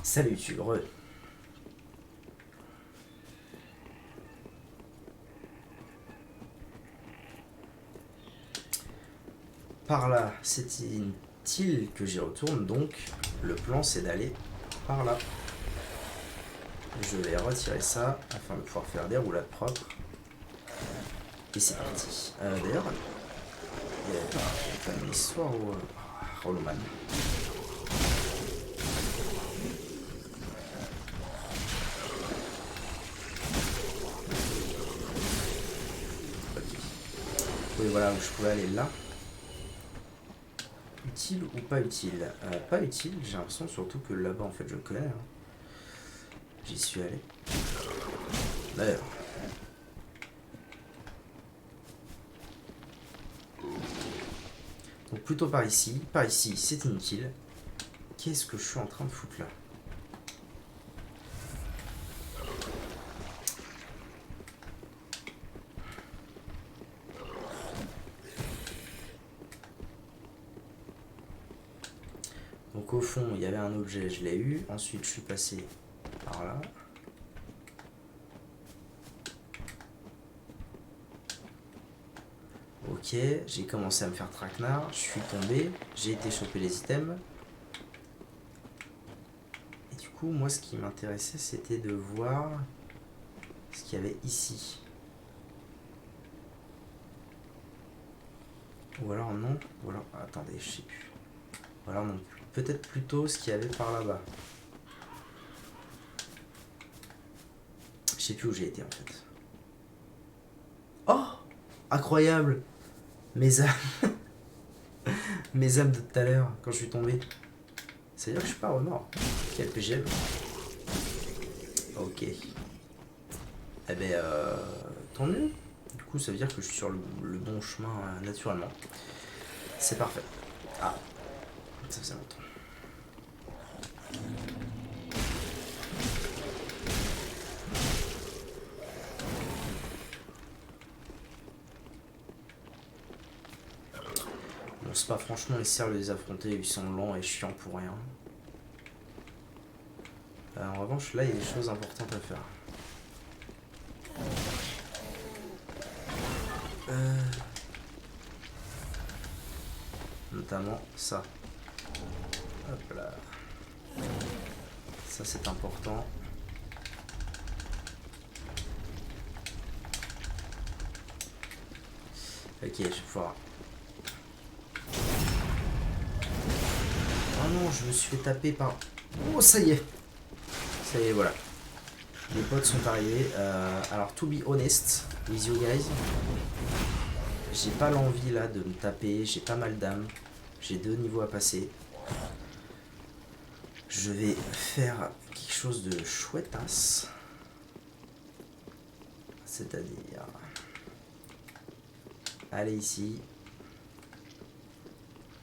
Salut, tu re. Par là, c'est une île que j'y retourne, donc le plan c'est d'aller par là. Je vais retirer ça afin de pouvoir faire des roulades propres. Et c'est parti. D'ailleurs, il y avait pas une histoire où. Holoman. Ok. Oui, voilà, où je pouvais aller là. Utile ou pas utile? Pas utile, j'ai l'impression surtout que là-bas en fait je connais. Hein. J'y suis allé. D'ailleurs. Donc plutôt par ici. Par ici, c'est inutile. Qu'est-ce que je suis en train de foutre là? Donc au fond, il y avait un objet, je l'ai eu. Ensuite, je suis passé par là. Ok, j'ai commencé à me faire traquenard. Je suis tombé. J'ai été choper les items. Et du coup, moi, ce qui m'intéressait, c'était de voir ce qu'il y avait ici. Ou alors non. Ou alors, attendez, je sais plus. Ou alors non. Peut-être plutôt ce qu'il y avait par là-bas. Je sais plus où j'ai été en fait. Oh, incroyable. Mes âmes. Mes âmes de tout à l'heure, quand je suis tombé. C'est-à-dire que je suis pas remords. Quel PGM. Ok. Eh ben, tant mieux. Du coup, ça veut dire que je suis sur le bon chemin naturellement. C'est parfait. Ah, ça faisait longtemps. Bon, c'est pas franchement nécessaire de les affronter, ils sont lents et chiants pour rien. En revanche, là, il y a des choses importantes à faire. Notamment ça. Hop là. Ça, c'est important. Ok, je vais pouvoir. Oh non, je me suis fait taper par. Oh, ça y est. Ça y est, voilà. Les potes sont arrivés. Alors, to be honest with you guys, j'ai pas l'envie là de me taper. J'ai pas mal d'âme. J'ai 2 niveaux à passer. Je vais faire quelque chose de chouettasse. C'est-à-dire aller ici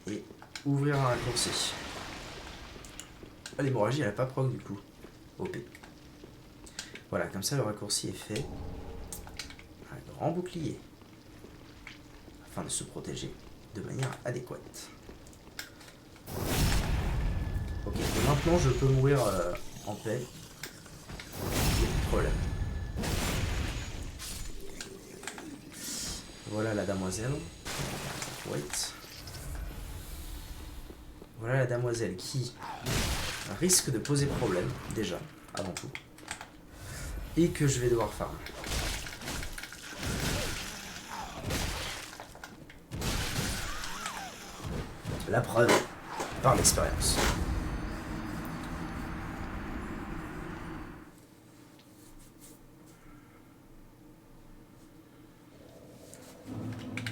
et ouvrir un raccourci. Ah, l'hémorragie elle a pas proc du coup. OP. Voilà, comme ça le raccourci est fait. Un grand bouclier. Afin de se protéger de manière adéquate. Ok, et maintenant je peux mourir en paix. Il n'y a plus de problème. Voilà la damoiselle. Wait. Voilà la damoiselle qui risque de poser problème, déjà, avant tout. Et que je vais devoir farm. La preuve par l'expérience.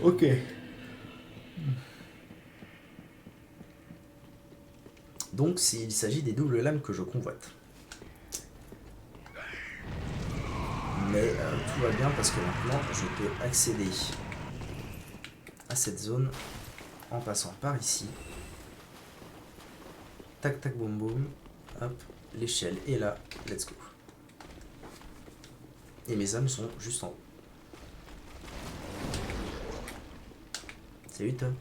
Ok. Donc il s'agit des doubles lames que je convoite. Mais tout va bien parce que maintenant je peux accéder à cette zone en passant par ici. Tac tac boum boum. Hop, l'échelle est là. Let's go. Et mes âmes sont juste en haut. Salut Tom.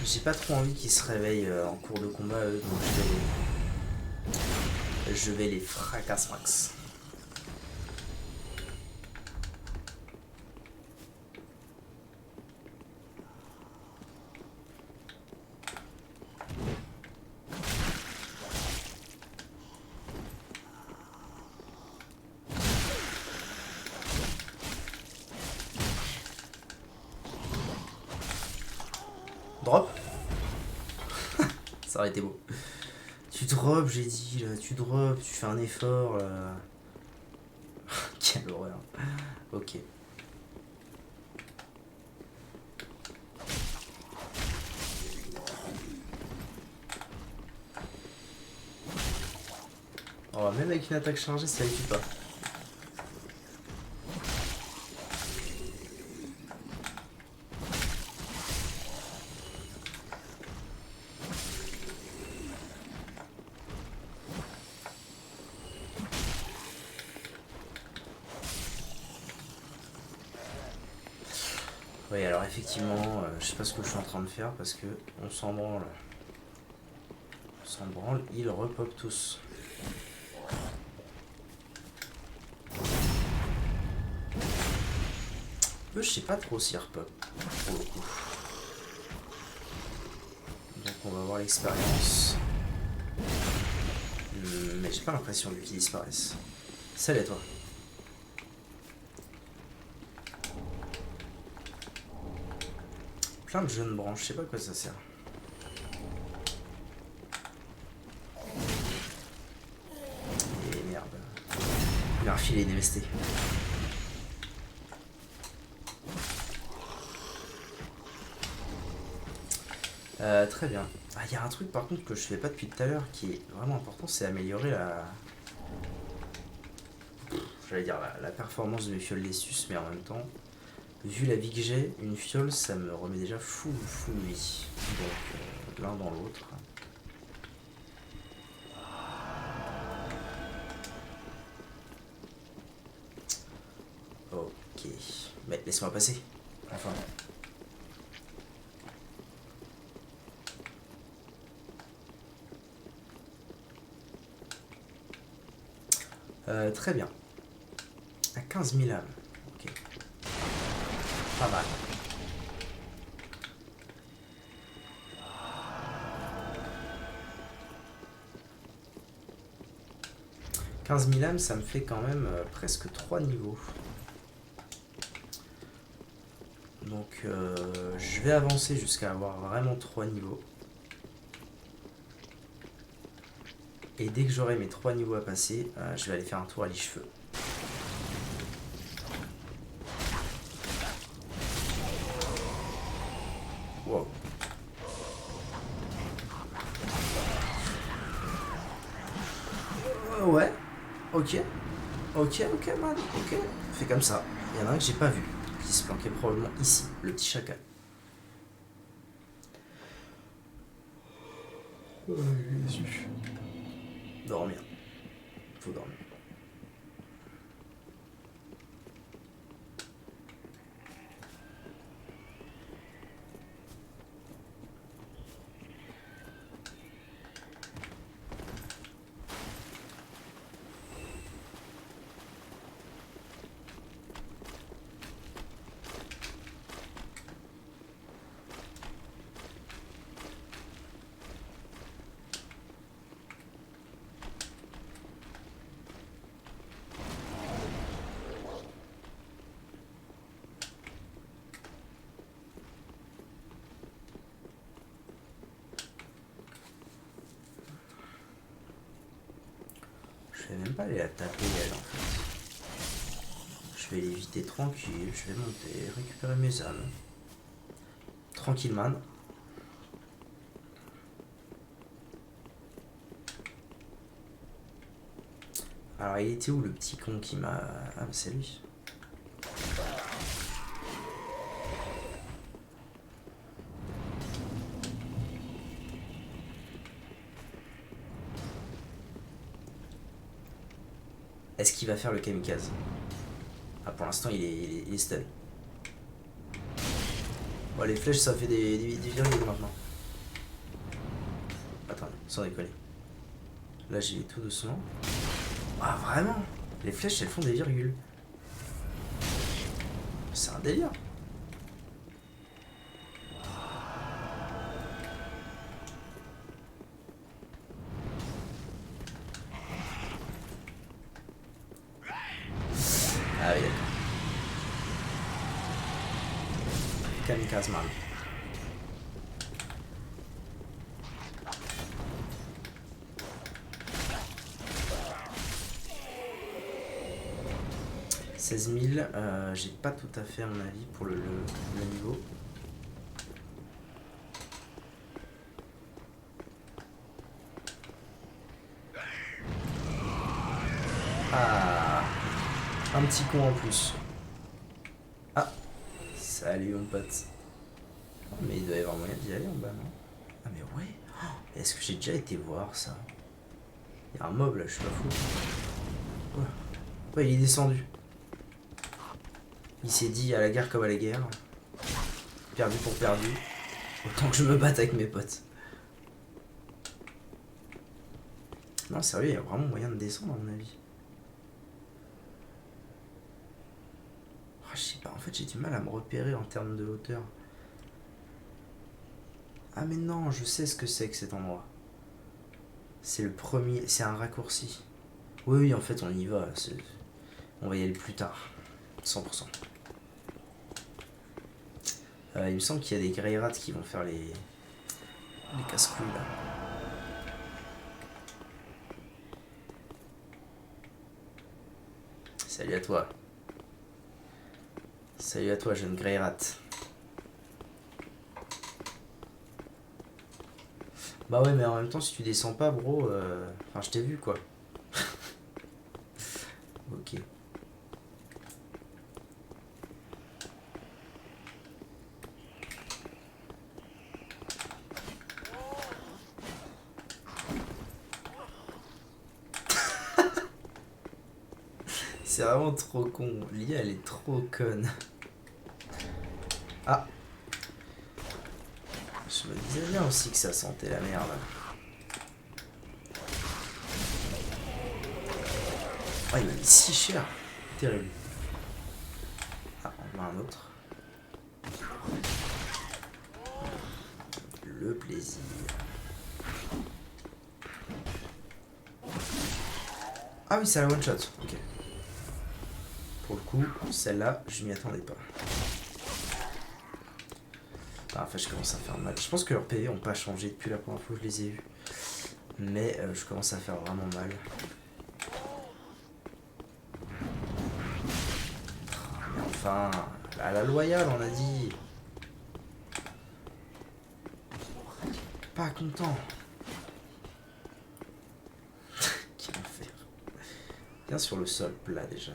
J'ai pas trop envie qu'ils se réveillent en cours de combat, eux, donc je vais les fracasser max. Drop. Ça aurait été beau. Tu drops, j'ai dit, là, tu drops, tu fais un effort, là. Quelle horreur. Ok. Oh, même avec une attaque chargée, ça ne tue pas. Oui, alors effectivement, je sais pas ce que je suis en train de faire parce que on s'en branle. On s'en branle, ils repop tous. Eux, je sais pas trop s'ils repop, pour le coup. Donc on va voir l'expérience. Mais j'ai pas l'impression qu'ils disparaissent. Salut à toi. Plein de jeunes branches, je sais pas à quoi ça sert. Et merde. Il a refilé des MST. Très bien. Ah, il y a un truc par contre que je fais pas depuis tout à l'heure qui est vraiment important, c'est améliorer la... J'allais dire la performance de mes fioles Lessus, mais en même temps, vu la vie que j'ai, une fiole ça me remet déjà full vie. Donc l'un dans l'autre. Ok. Mais laisse-moi passer. Enfin. Très bien. À 15 000 âmes. Ok. Pas mal. « 15 000 âmes, ça me fait quand même presque 3 niveaux. Donc je vais avancer jusqu'à avoir vraiment 3 niveaux. Et dès que j'aurai mes 3 niveaux à passer, je vais aller faire un tour à l'Ichefeu. Wow. Ouais. Ok. Ok, man. Ok. Fais comme ça. Il y en a un que j'ai pas vu. Qui se planquait probablement ici. Le petit chacal. Dormir. Faut dormir. Je vais même pas aller la taper elle en fait. Je vais l'éviter tranquille, je vais monter, récupérer mes âmes. Tranquille man. Alors il était où le petit con qui m'a... Ah c'est lui. Est-ce qu'il va faire le kamikaze? Ah pour l'instant il est stun. Bon les flèches ça fait des virgules maintenant. Sans déconner. Là, j'y vais tout doucement. Ah, vraiment? Les flèches, elles font des virgules. C'est un délire. Ah oui, d'accord. Kamikaze man. « 16 000, j'ai pas tout à fait à mon avis pour le niveau. Ah, un petit con en plus. Ah, salut mon pote. Oh, mais il doit y avoir moyen d'y aller en bas, non? Ah mais ouais. Oh, est-ce que j'ai déjà été voir ça? Il y a un mob là, je suis pas fou. Ouais, il est descendu. Il s'est dit à la guerre comme à la guerre. Perdu pour perdu. Autant que je me batte avec mes potes. Non, sérieux, il y a vraiment moyen de descendre à mon avis. Oh, je sais pas, en fait j'ai du mal à me repérer en termes de hauteur. Ah mais non, je sais ce que c'est que cet endroit. C'est le premier, c'est un raccourci. Oui, oui, en fait on y va. On va y aller plus tard. 100%. Il me semble qu'il y a des Greyrats qui vont faire les casse-couilles là. Salut à toi. Salut à toi, jeune Greyrat. Bah ouais, mais en même temps, si tu descends pas, bro, enfin, je t'ai vu, quoi. Ok. C'est vraiment trop con. L'IA, elle est trop conne. Ah. Je me disais bien aussi que ça sentait la merde. Oh, il m'a mis si cher. Terrible. Ah, on a un autre. Le plaisir. Ah oui, c'est la one shot. Ok. Pour le coup, celle-là, je m'y attendais pas. Ah, enfin, je commence à faire mal. Je pense que leurs PV n'ont pas changé depuis la première fois que je les ai vus. Mais je commence à faire vraiment mal. Mais enfin, à la loyale, on a dit. Pas content. Quel enfer. Viens sur le sol plat déjà.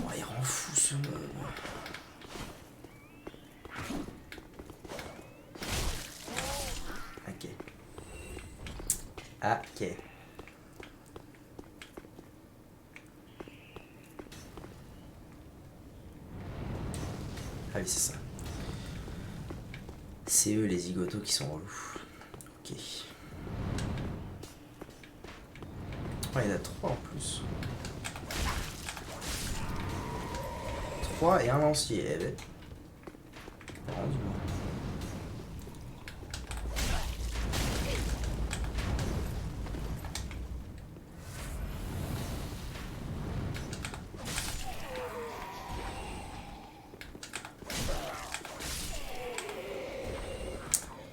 Oh, il rend fou ce mob. Ok. Ok. Ah oui, c'est ça. C'est eux les zigotos qui sont relous. Ok. Oh, il y en a 3 en plus. 3 et un lancier. Eh ben. Rendu.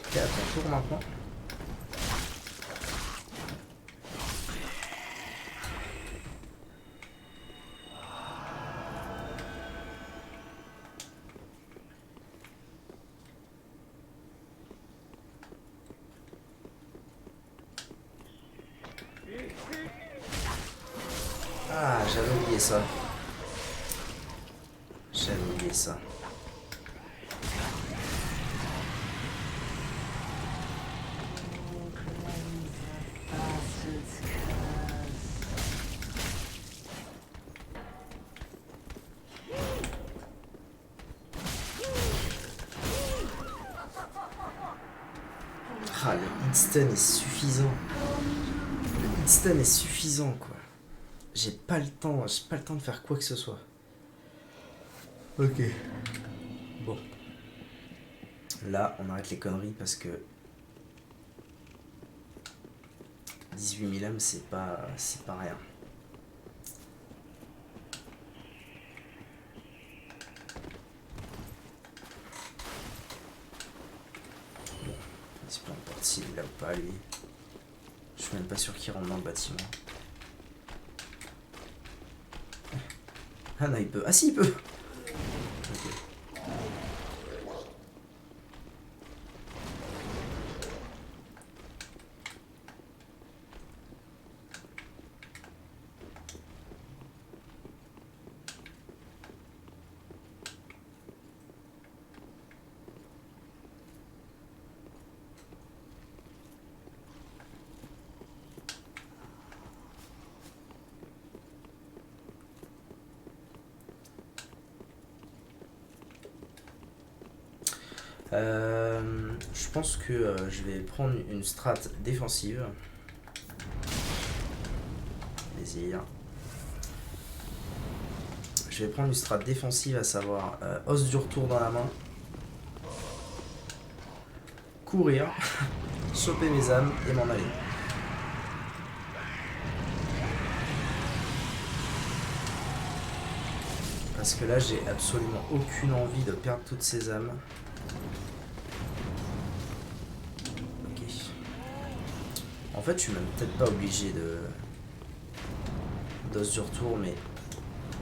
Ok, à ton tour maintenant. Ah, j'avais oublié ça. J'avais oublié ça. hitstun est suffisant. Le hitstun est suffisant, quoi. J'ai pas le temps de faire quoi que ce soit. Ok. Bon. Là, on arrête les conneries parce que 18 000 âmes, c'est pas rien. Bon, peu importe s'il est là ou pas, lui. Je suis même pas sûr qu'il rentre dans le bâtiment. Ah non, il peut. Ah si, il peut. Ok. Je pense que je vais prendre une strat défensive. Plaisir. Je vais prendre une strat défensive, à savoir os du retour dans la main. Courir. Choper mes âmes et m'en aller. Parce que là, j'ai absolument aucune envie de perdre toutes ces âmes. Ok. En fait, je suis même peut-être pas obligé d'os du retour, mais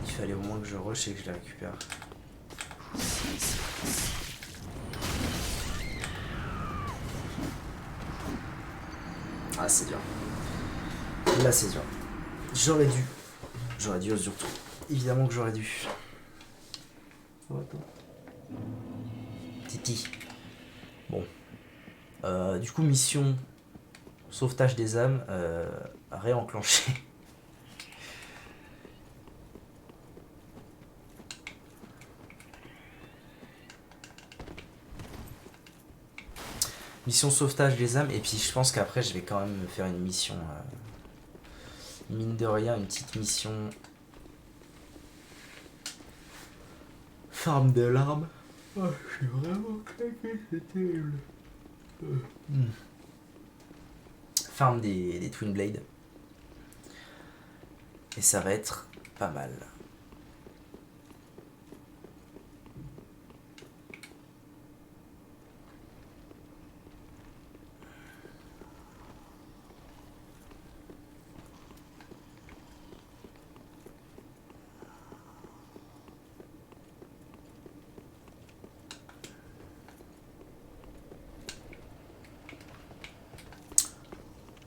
il fallait au moins que je rush et que je les récupère. Ah, c'est dur. Là, c'est dur. J'aurais dû os du retour. Évidemment que j'aurais dû. Oh, attends. Titi. Bon. Du coup, mission sauvetage des âmes réenclenchée. Mission sauvetage des âmes, et puis je pense qu'après je vais quand même faire une mission, mine de rien, une petite mission farm de larmes. Oh, je suis vraiment claqué, c'est terrible. Farm des Twin Blade. Et ça va être pas mal.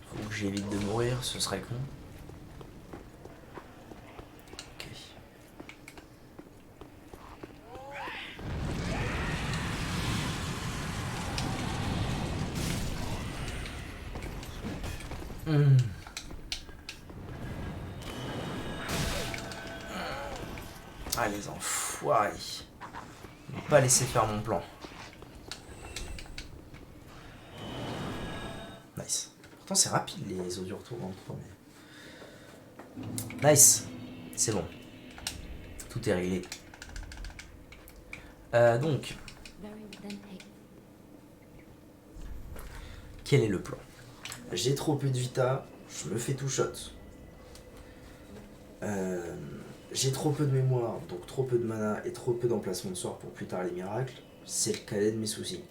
Faut que j'évite de mourir, ce serait con. Ok. Ah, les enfoirés. Ne pas laisser faire mon plan. Nice. Pourtant, c'est rapide les os du retour dans le premier. Nice. C'est bon. Tout est réglé. Donc, quel est le plan? J'ai trop peu de vita, je me fais tout shot. J'ai trop peu de mémoire, donc trop peu de mana et trop peu d'emplacement de sort pour plus tard les miracles. C'est le cadet de mes soucis.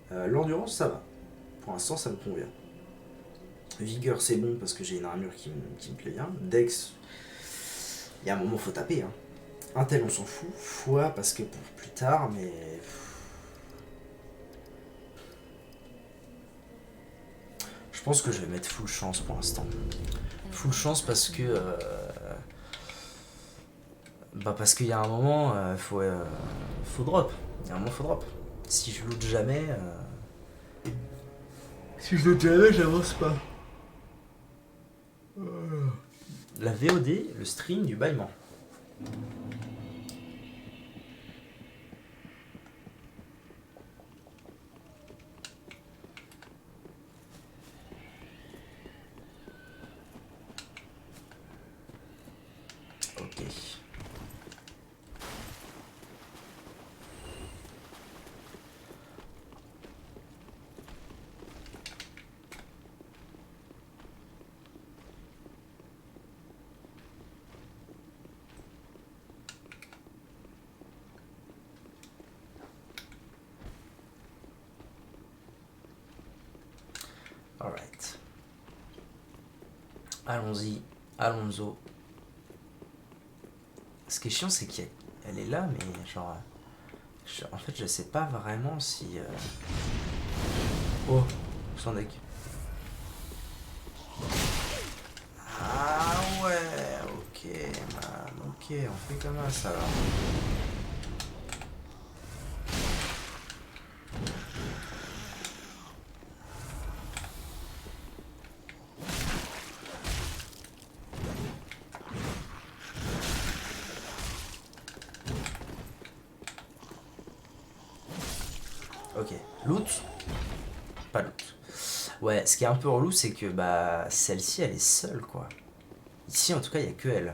L'endurance, ça va. Pour l'instant, ça me convient. Vigueur, c'est bon parce que j'ai une armure qui me plaît bien. Dex, il y a un moment, faut taper. Hein. Intel, on s'en fout. Foi, parce que pour plus tard, mais... Je pense que je vais mettre full chance pour l'instant. Full chance parce que... parce qu'il y a un moment, faut drop. Il y a un moment, faut drop. Si je loot jamais... Si je loot jamais, j'avance pas. La VOD, le stream du bâillement. Alright. Allons-y. Alonso. Ce qui est chiant, c'est qu'elle est là, mais genre... en fait, je sais pas vraiment si... Oh, sans deck. Ah ouais, ok, man. Ok, on fait comment ça alors? Ok, loot. Pas loot. Ouais, ce qui est un peu relou, c'est que bah celle-ci, elle est seule, quoi. Ici, en tout cas, il n'y a que elle.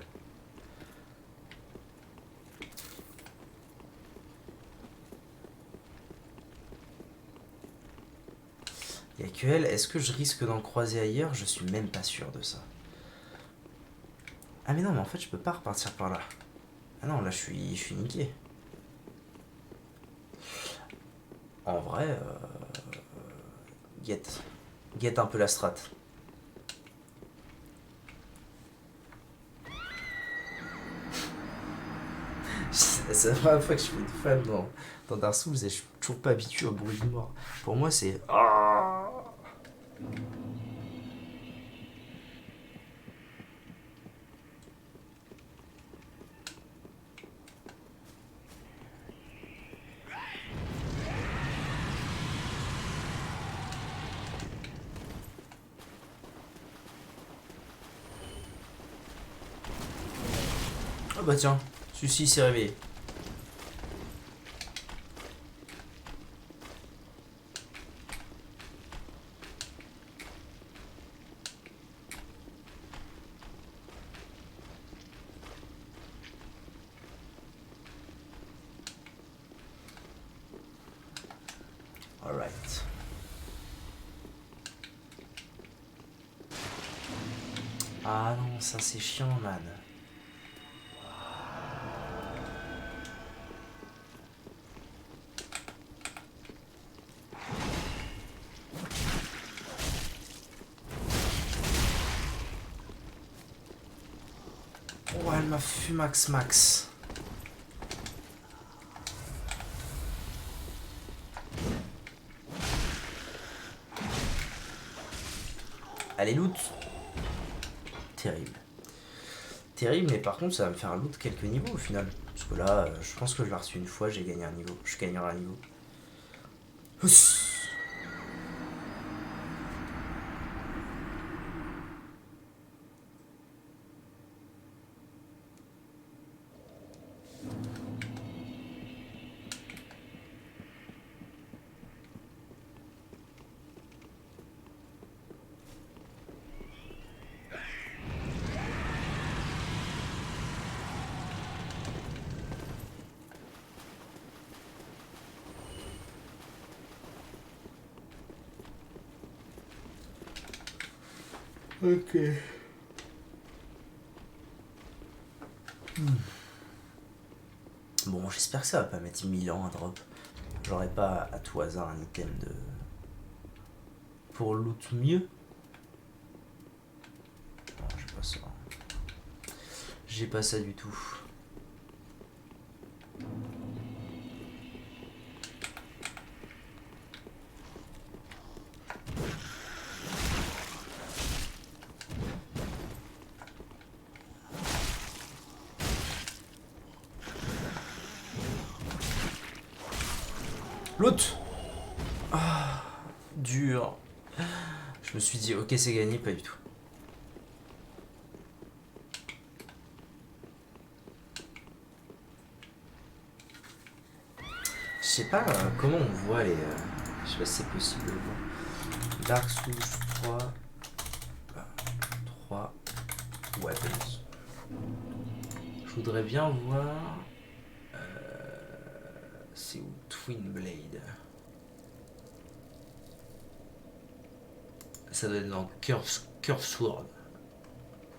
Il n'y a que elle. Est-ce que je risque d'en croiser ailleurs? Je suis même pas sûr de ça. Ah mais non, mais en fait, je peux pas repartir par là. Ah non, là, je suis niqué. En vrai, Get un peu la strat. C'est la première fois que je fais une femme dans Dark Souls et je suis toujours pas habitué au bruit de mort. Pour moi, c'est... Ah bah tiens, celui-ci s'est réveillé. Alright. Ah non, ça c'est chiant, man. Oh, elle m'a fumax max. Allez, loot. Terrible. Terrible, mais par contre, ça va me faire un loot quelques niveaux au final. Parce que là, je pense que je l'ai reçu une fois, j'ai gagné un niveau. Je gagnerai un niveau. Ouss. Ok. Bon, j'espère que ça va pas mettre 1000 ans à drop. J'aurais pas à tout hasard un item de... Pour loot mieux. Non, j'ai pas ça. J'ai pas ça du tout. Loot. Ah, dur. Je me suis dit, ok, c'est gagné, pas du tout. Je sais pas comment on voit les... je sais pas si c'est possible de voir. Dark Souls 3. 3 weapons. Je voudrais bien voir... c'est où? Twin Blade. Ça doit être dans Curve Sword.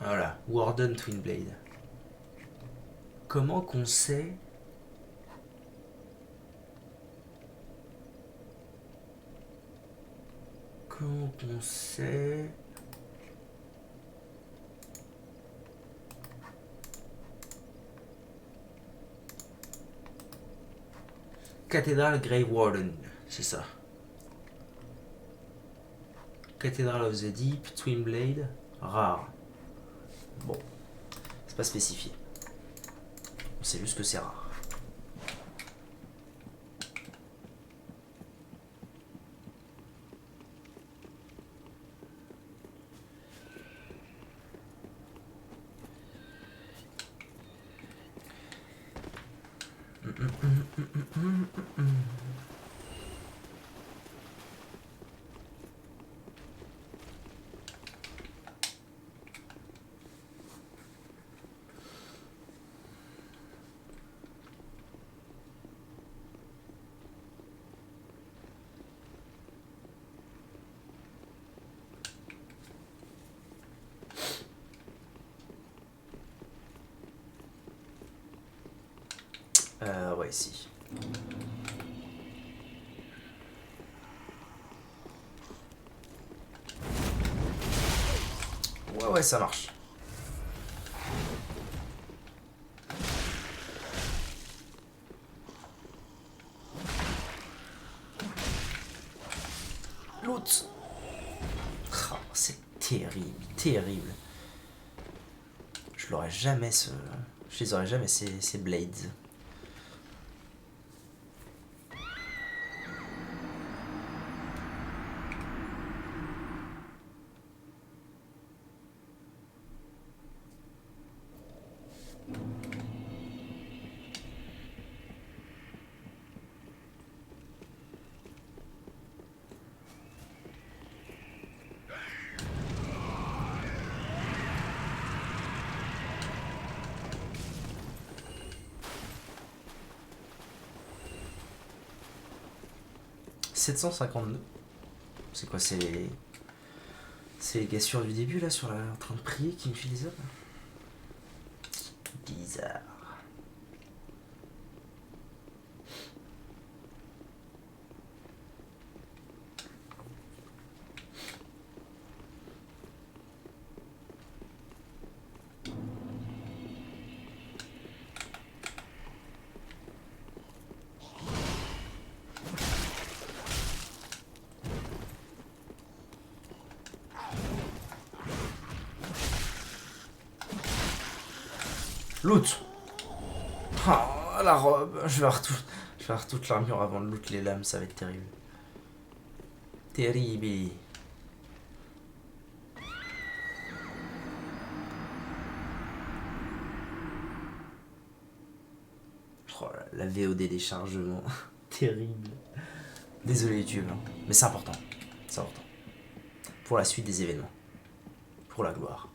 Voilà, Warden Twin Blade. Comment qu'on sait... on sait... Cathédrale Grey Warden, c'est ça. Cathédrale of the Deep, Twin Blade, rare. Bon, c'est pas spécifié. On sait juste que c'est rare. Ouais, si. Ouais, ça marche. L'autre. Oh, c'est terrible, terrible. Je l'aurais jamais ce... Je les aurais jamais ces blades. « 752. C'est quoi, c'est les gars sûrs du début là, sur la, en train de prier qui me filent des hommes. Bizarre. Loot. Oh, la robe. Je vais avoir toute l'armure avant de loot les lames, ça va être terrible. Terrible. Oh, la VOD des chargements. Terrible. Désolé YouTube, hein. Mais c'est important. C'est important. Pour la suite des événements. Pour la gloire.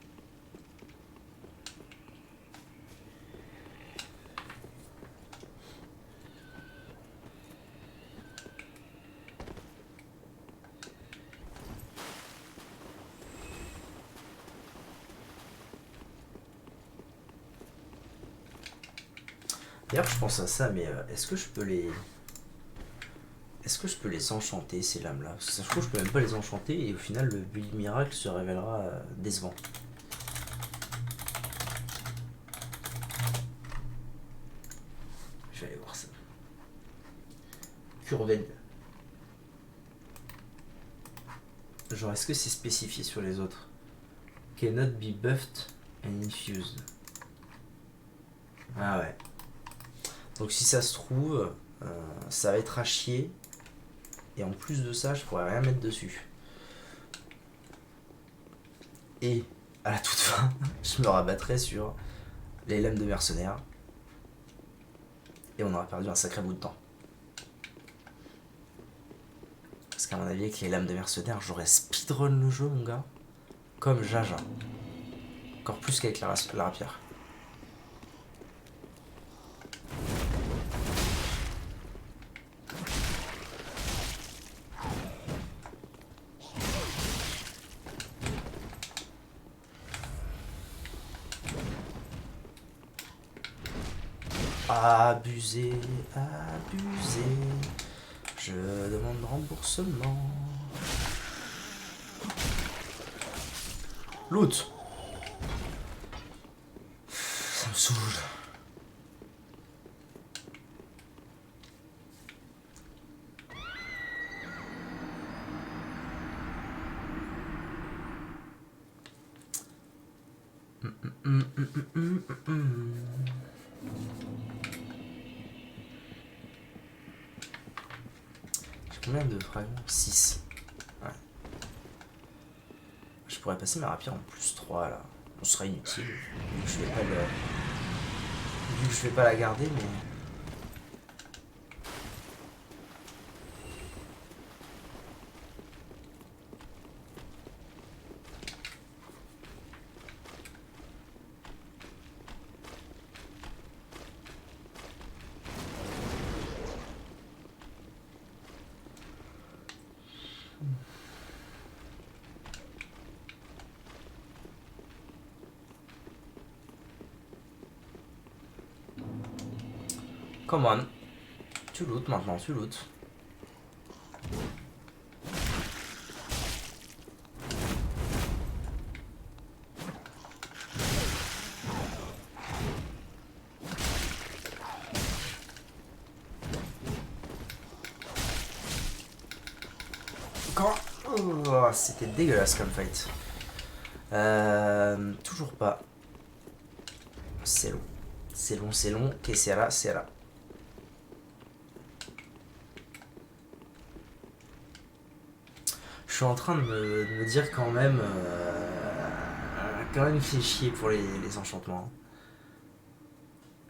D'ailleurs, je pense à ça, mais est-ce que je peux les... Est-ce que je peux les enchanter, ces lames-là? Parce que ça, je trouve que je peux même pas les enchanter, et au final, le build miracle se révélera décevant. Je vais aller voir ça. Curved. Genre, est-ce que c'est spécifié sur les autres? Cannot be buffed and infused. Ah ouais. Donc si ça se trouve, ça va être à chier. Et en plus de ça, je pourrais rien mettre dessus. Et à la toute fin, je me rabattrai sur les lames de mercenaires. Et on aura perdu un sacré bout de temps. Parce qu'à mon avis, avec les lames de mercenaires, j'aurais speedrun le jeu, mon gars. Comme Jaja. Encore plus qu'avec la rapière. Abusé, abusé. Je demande remboursement. Loot. Ça me saoule. J'ai combien de fragments? 6. Ouais. Je pourrais passer ma rapière en plus 3 là. On serait inutile. Vu que je vais pas le... Vu que je vais pas la garder, mais... Come on. Tu lootes maintenant, tu lootes. Comment? Oh, c'était dégueulasse comme fight. Toujours pas. C'est long. C'est long, c'est long. Que sera, sera. Je suis en train de me dire quand même fait chier pour les enchantements.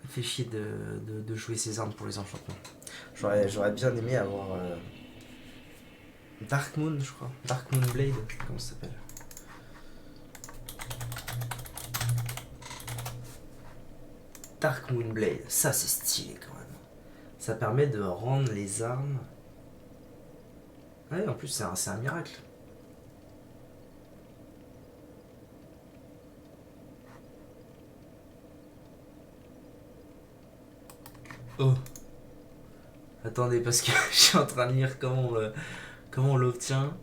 Fait chier de jouer ces armes pour les enchantements. J'aurais bien aimé avoir Dark Moon, je crois. Dark Moon Blade, comment ça s'appelle? Dark Moon Blade, ça c'est stylé quand même. Ça permet de rendre les armes... Ouais, en plus c'est un miracle. Oh. Attendez, parce que je suis en train de lire comment on l'obtient.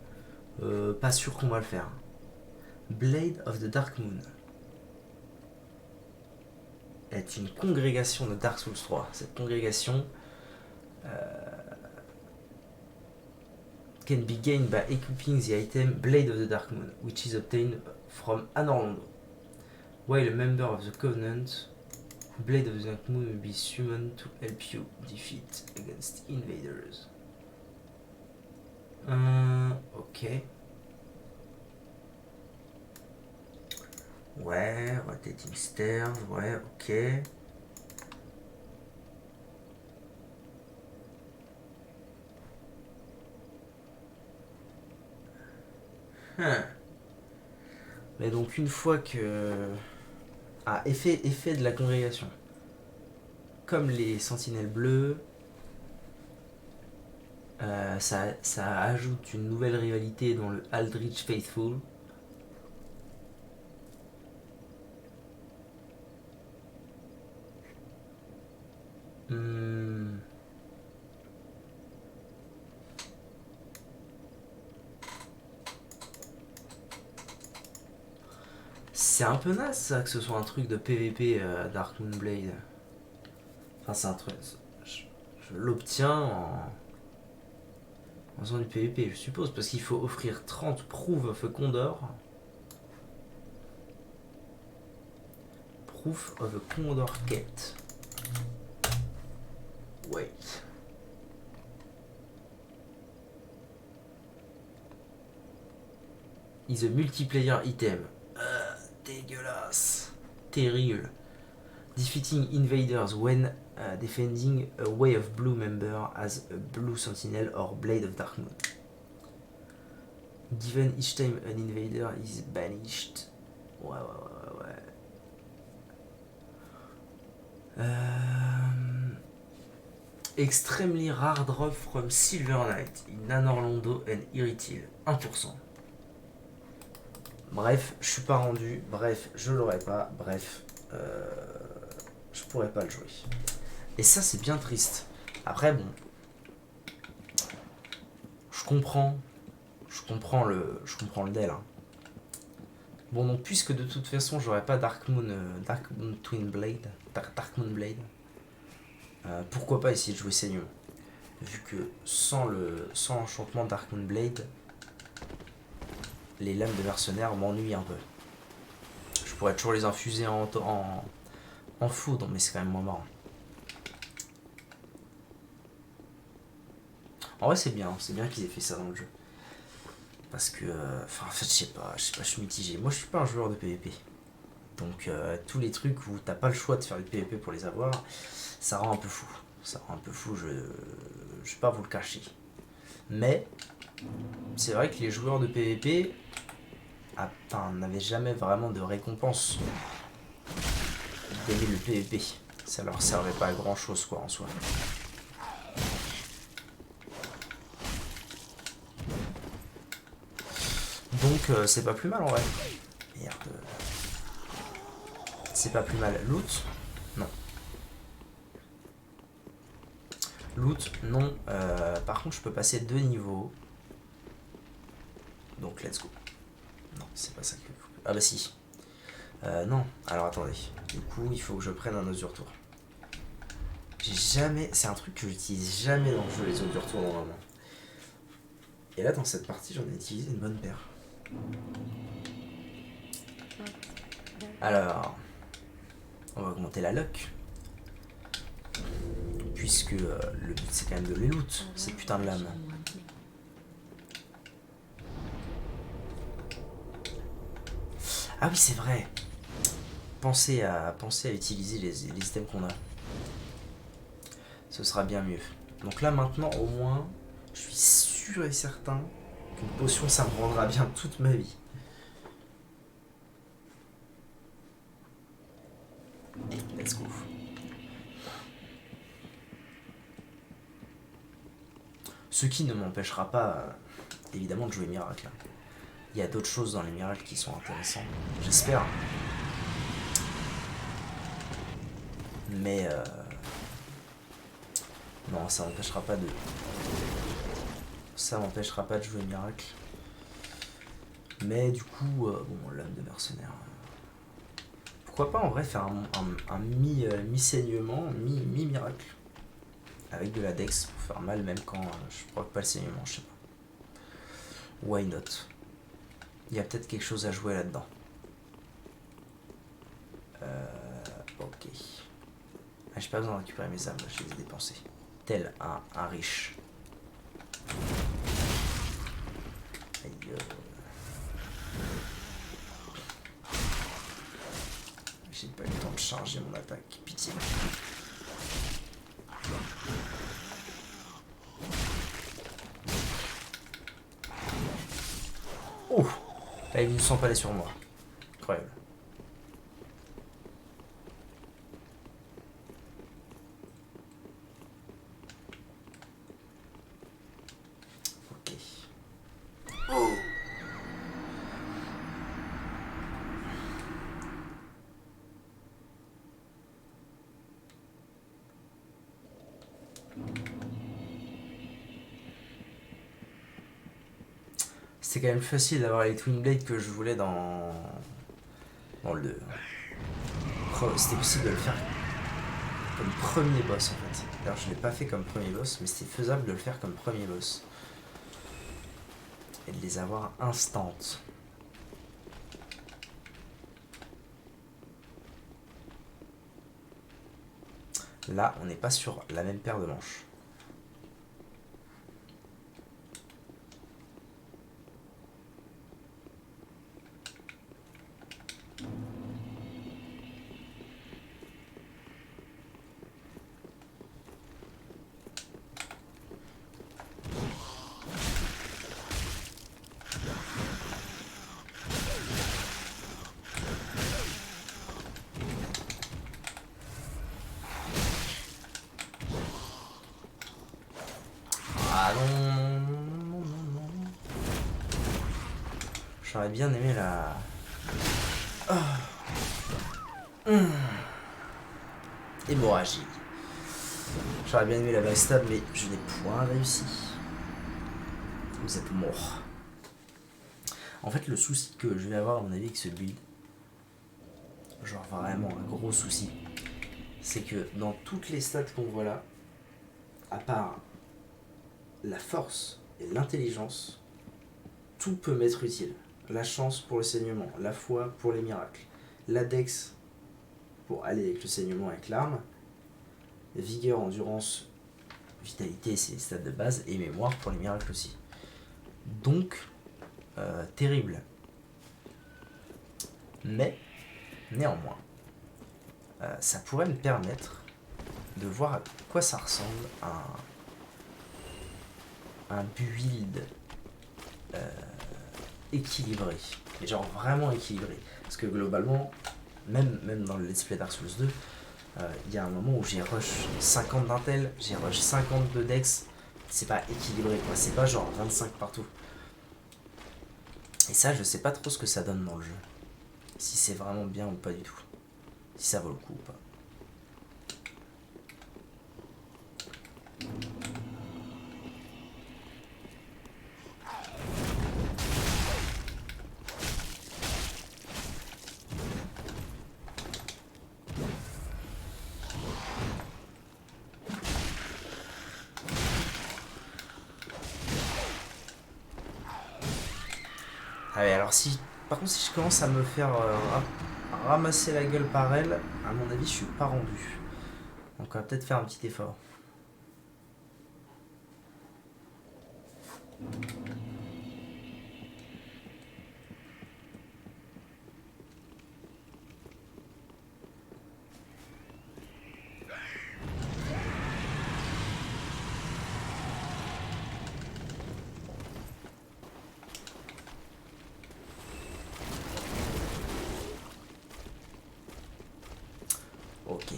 Pas sûr qu'on va le faire. Blade of the Dark Moon est une congrégation de Dark Souls 3. Cette congrégation can be gained by equipping the item Blade of the Dark Moon, which is obtained from Anor Londo. While a member of the Covenant, Blade of the Dark Moon will be summoned to help you defeat against invaders. Ok. Ouais, rotating stairs, ouais, ok. Mais donc une fois que... Ah, effet de la congrégation. Comme les sentinelles bleues, ça ajoute une nouvelle rivalité dans le Aldrich Faithful. C'est un peu naze ça que ce soit un truc de PVP Dark Moon Blade. Enfin c'est un truc... Je l'obtiens en faisant du PVP je suppose parce qu'il faut offrir 30 Proof of a Condor. Proof of a Condor kept. Wait. Is a multiplayer item. Dégueulasse. Terrible. Defeating invaders when defending a Way of Blue member as a Blue Sentinel or Blade of Dark Moon. Given each time an invader is banished. Ouais. Extremely rare drop from Silver Knight in Anor Londo and Irithil. 1%. Bref, je suis pas rendu. Bref, je l'aurai pas. Bref, je pourrais pas le jouer. Et ça, c'est bien triste. Après, bon, je comprends Je comprends le deal. Hein. Bon, donc, puisque de toute façon, j'aurais pas Dark Moon Twin Blade, Dark Moon Blade, pourquoi pas essayer de jouer Saignement. Vu que sans l'enchantement Dark Moon Blade, les lames de mercenaires m'ennuient un peu. Je pourrais toujours les infuser en foudre, mais c'est quand même moins marrant. En vrai, c'est bien qu'ils aient fait ça dans le jeu. Parce que, enfin, en fait, je sais pas, je suis mitigé. Moi, je suis pas un joueur de PvP. Donc, tous les trucs où t'as pas le choix de faire du PvP pour les avoir, ça rend un peu fou. Je vais pas vous le cacher. Mais, c'est vrai que les joueurs de PvP n'avaient jamais vraiment de récompense d'aimer le PvP. Ça leur servait pas à grand chose, quoi, en soi. Donc, c'est pas plus mal en vrai. Merde. C'est pas plus mal. Loot? Non. Loot, non. Par contre, je peux passer 2 niveaux. Donc, let's go. Non, c'est pas ça que... Ah bah si. Non. Alors, attendez. Du coup, il faut que je prenne un os du retour. J'ai jamais... C'est un truc que j'utilise jamais dans le jeu, les os du retour, normalement. Et là, dans cette partie, j'en ai utilisé une bonne paire. Alors... On va augmenter la luck. Puisque le but, c'est quand même de les loot, ces putains de lames. Ah oui, c'est vrai. Pensez à utiliser les items qu'on a. Ce sera bien mieux. Donc là, maintenant, au moins, je suis sûr et certain qu'une potion, ça me rendra bien toute ma vie. Let's go. Ce qui ne m'empêchera pas, évidemment, de jouer miracle. Il y a d'autres choses dans les miracles qui sont intéressantes. J'espère. Mais non, ça m'empêchera pas de... Ça m'empêchera pas de jouer miracle. Mais du coup, bon, l'âme de mercenaire... Pourquoi pas en vrai faire un mi-saignement, mi-miracle. Avec de la dex pour faire mal même quand je provoque pas le saignement, je sais pas. Why not? Il y a peut-être quelque chose à jouer là-dedans. Ok. Ah, j'ai pas besoin de récupérer mes âmes, je les ai dépensées. Tel un riche. Aïe. J'ai pas eu le temps de charger mon attaque, pitié. Oh, là, il ne sent pas aller sur moi. Incroyable. Ok. Oh. C'était quand même facile d'avoir les Twin Blades que je voulais dans le 2. C'était possible de le faire comme premier boss en fait. Alors je l'ai pas fait comme premier boss, mais c'était faisable de le faire comme premier boss. Et de les avoir instant. Là, on n'est pas sur la même paire de manches. Ah non. J'aurais bien aimé la... Hémorragie. J'aurais bien aimé la backstab, mais je n'ai point réussi. Vous êtes mort. En fait, le souci que je vais avoir à mon avis avec ce build, genre vraiment un gros souci, c'est que dans toutes les stats qu'on voit là, à part la force et l'intelligence, tout peut m'être utile. La chance pour le saignement, la foi pour les miracles, la dex pour aller avec le saignement avec l'arme, vigueur, endurance, vitalité, c'est les stats de base, et mémoire pour les miracles aussi. Donc, terrible. Mais, néanmoins, ça pourrait me permettre de voir à quoi ça ressemble un build équilibré. Et genre vraiment équilibré. Parce que globalement, même dans le Let's Play Dark Souls 2, il y a un moment où j'ai rush 50 d'intel, j'ai rush 50 de dex. C'est pas équilibré quoi, c'est pas genre 25 partout. Et ça, je sais pas trop ce que ça donne dans le jeu. Si c'est vraiment bien ou pas du tout. Si ça vaut le coup ou pas. Ah ouais, alors si... Par contre, si je commence à me faire ramasser la gueule par elle, à mon avis, je suis pas rendu. Donc on va peut-être faire un petit effort. Ok.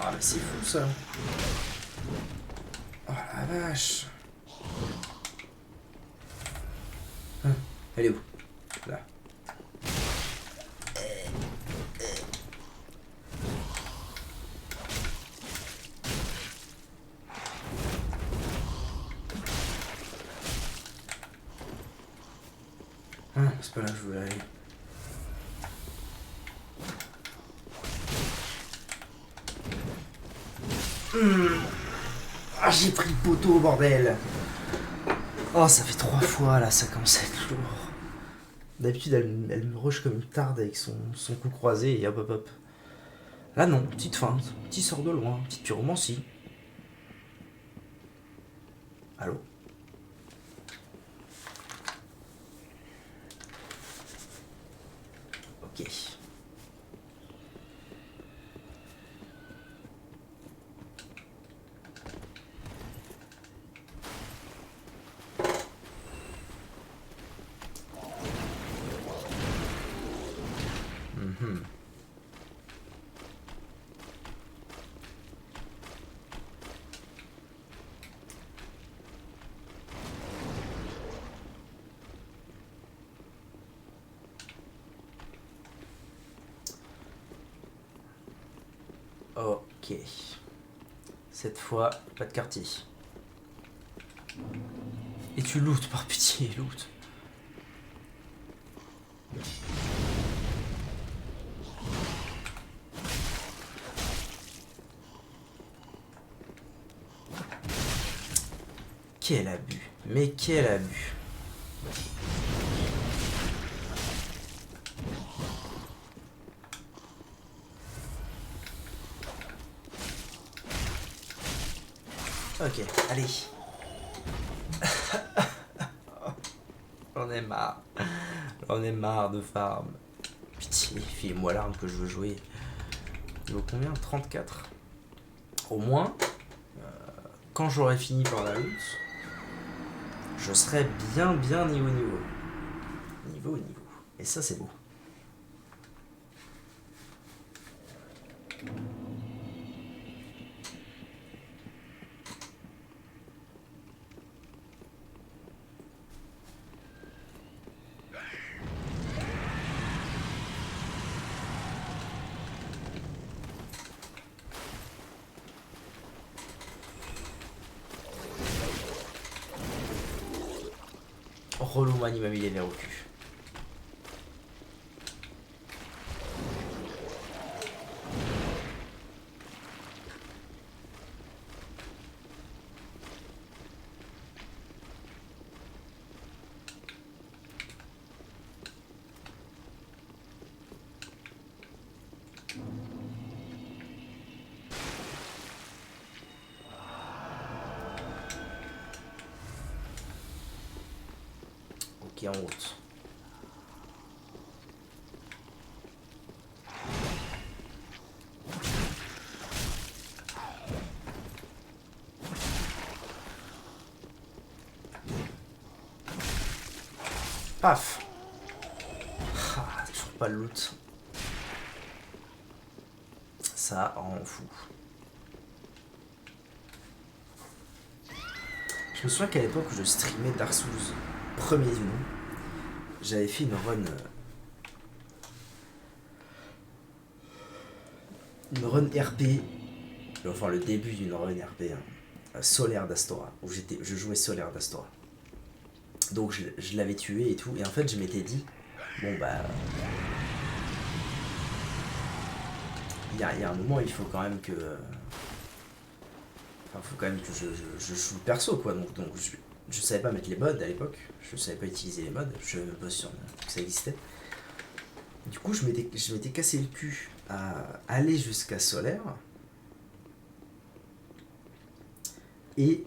Ah mais c'est fou ça. Oh la vache. Elle est où? Là. C'est pas là que je voulais aller. Ah, j'ai pris le poteau, bordel. Oh, ça fait 3 fois là, ça commence à être lourd. D'habitude, elle me rush comme une tarde avec son coup croisé et hop hop hop. Là, non, petite feinte, petit sort de loin, petite pyromancie. Allô? Ok. Ok. Cette fois, pas de quartier. Et tu lootes, par pitié, loot. Quel abus. Mais quel abus. Ok, allez. J'en ai marre. J'en ai marre de farm. Pitié, file-moi l'arme que je veux jouer. Il vaut combien? 34. Au moins, quand j'aurai fini par la loot, je serai bien niveau. Niveau. Et ça, c'est beau. Relou, man, il m'a mis les verres au cul. Ok, en route. Paf. Ah, toujours pas le loot. Ça rend fou. Je me souviens qu'à l'époque où je streamais Dark Souls premier du nom, j'avais fait une run RP, enfin le début d'une run RP, hein, Solaire d'Astora, où je jouais Solaire d'Astora. Donc je l'avais tué et tout, et en fait je m'étais dit, bon bah... Il y a un moment, il faut quand même que... Enfin, faut quand même que je joue le perso, quoi. Donc je savais pas mettre les mods à l'époque, je savais pas utiliser les mods, je savais même pas sûr que ça existait. Du coup, je m'étais cassé le cul à aller jusqu'à Solaire et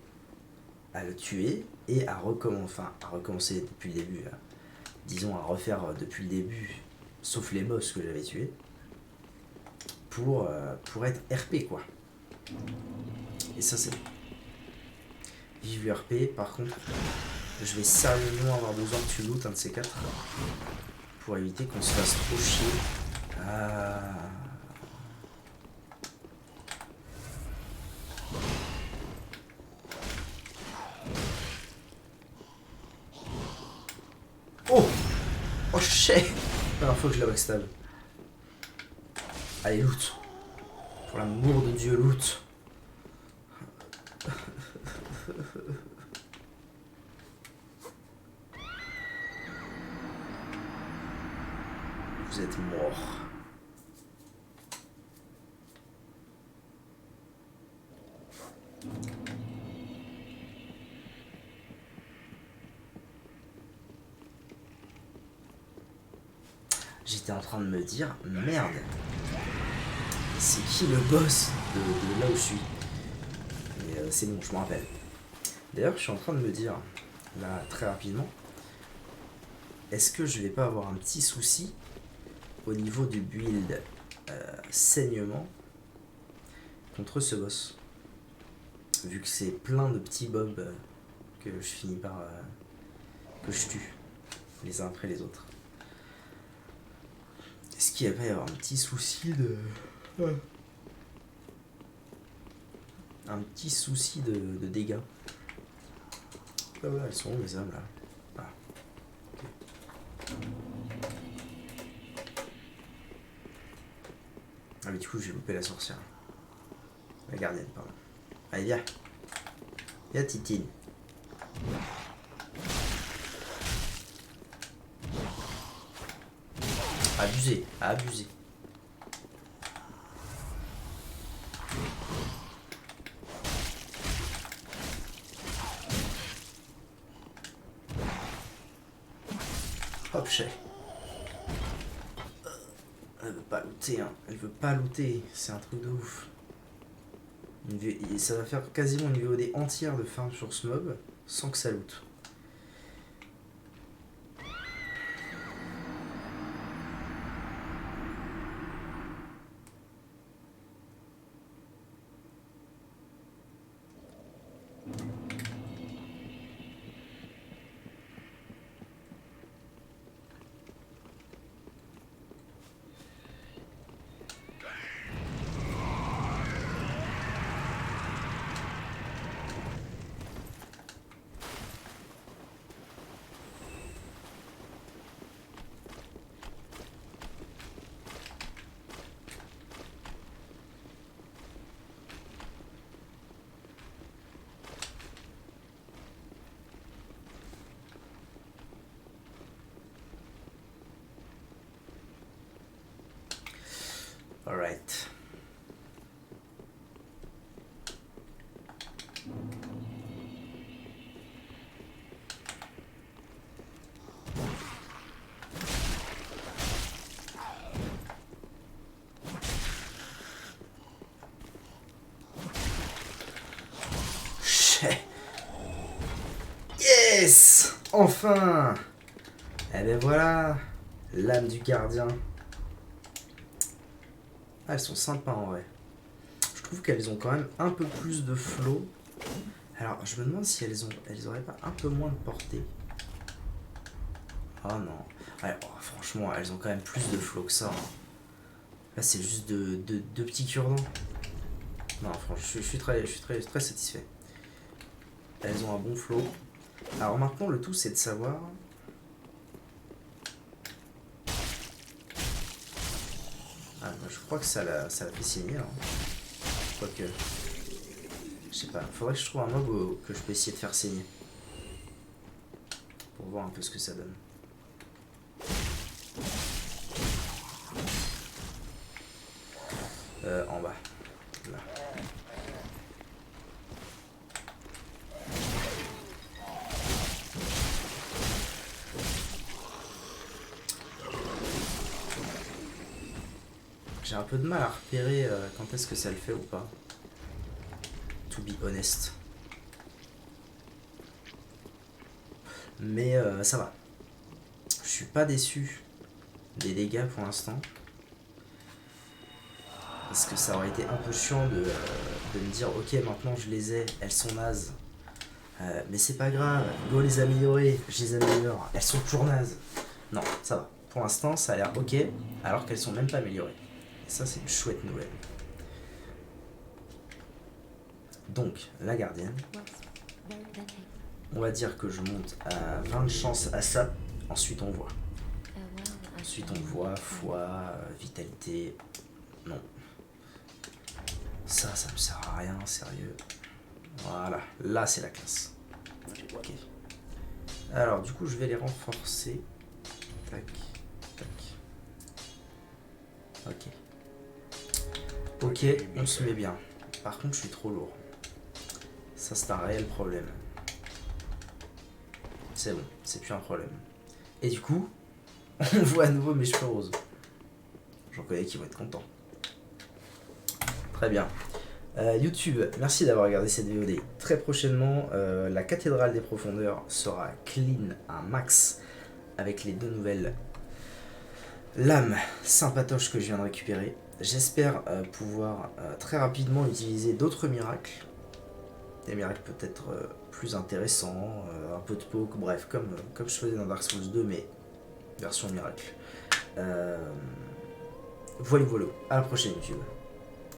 à le tuer et à recommencer depuis le début, disons à refaire depuis le début, sauf les boss que j'avais tués, pour être RP, quoi. Et ça, c'est vive RP. Par contre, je vais sérieusement avoir besoin que tu lootes un de ces quatre pour éviter qu'on se fasse trop chier. Oh shit. Première fois que je la backstab. Allez, loot. Pour l'amour de Dieu, loot. Vous êtes mort. J'étais en train de me dire, merde, c'est qui le boss de là où je suis? Mais c'est bon, je me rappelle. D'ailleurs, je suis en train de me dire, là, très rapidement, est-ce que je vais pas avoir un petit souci au niveau du build saignement contre ce boss? Vu que c'est plein de petits mobs que je finis par... que je tue, les uns après les autres. Est-ce qu'il va y avoir un petit souci de... un petit souci de dégâts? Ah voilà, elles sont où les âmes là? Ah. Okay. Ah mais du coup j'ai loupé la sorcière. La gardienne, pardon. Allez viens. Viens Titine. Abusé, abusé. Hop, chef. Elle veut pas looter, hein. Elle veut pas looter. C'est un truc de ouf. Ça va faire quasiment une VOD entière de farm sur ce mob sans que ça loot. Alright. Yes! Enfin! Eh ben voilà! L'âme du gardien. Ah, elles sont sympas en vrai. Je trouve qu'elles ont quand même un peu plus de flow. Alors, je me demande si elles auraient pas un peu moins de portée. Oh non. Ouais, oh, franchement, elles ont quand même plus de flow que ça. Hein. Là, c'est juste deux petits cure-dents. Non, franchement, je suis très satisfait. Elles ont un bon flow. Alors maintenant, le tout, c'est de savoir... Ah, bah, je crois que ça l'a fait signer. Hein. Quoique... Je sais pas, faudrait que je trouve un mob que je peux essayer de faire saigner. Pour voir un peu ce que ça donne. En bas. Là. J'ai un peu de mal à repérer quand est-ce que ça le fait ou pas. To be honest. Mais ça va. Je suis pas déçu des dégâts pour l'instant. Parce que ça aurait été un peu chiant de me dire ok maintenant je les ai, elles sont nazes. Mais c'est pas grave, go les améliorer, je les améliore, elles sont toujours nazes. Non, ça va. Pour l'instant ça a l'air ok, alors qu'elles sont même pas améliorées. Et ça c'est une chouette nouvelle. Donc, la gardienne. On va dire que je monte à 20 de chance à ça, ensuite on voit. Ensuite on voit, foi, vitalité. Non. Ça me sert à rien, sérieux. Voilà, là c'est la classe. Ok. Alors du coup je vais les renforcer. Tac, tac. Ok. Ok, on se met bien. Par contre je suis trop lourd. Ça c'est un réel problème. C'est bon, c'est plus un problème. Et du coup, on voit à nouveau mes cheveux roses. J'en connais qui vont être contents. Très bien. YouTube, merci d'avoir regardé cette VOD. Très prochainement, la cathédrale des profondeurs sera clean à max avec les 2 nouvelles lames sympatoches que je viens de récupérer. J'espère pouvoir très rapidement utiliser d'autres miracles. Des miracles peut-être plus intéressants, un peu de poke, bref, comme je faisais dans Dark Souls 2, mais version miracle. Voilà, à la prochaine YouTube.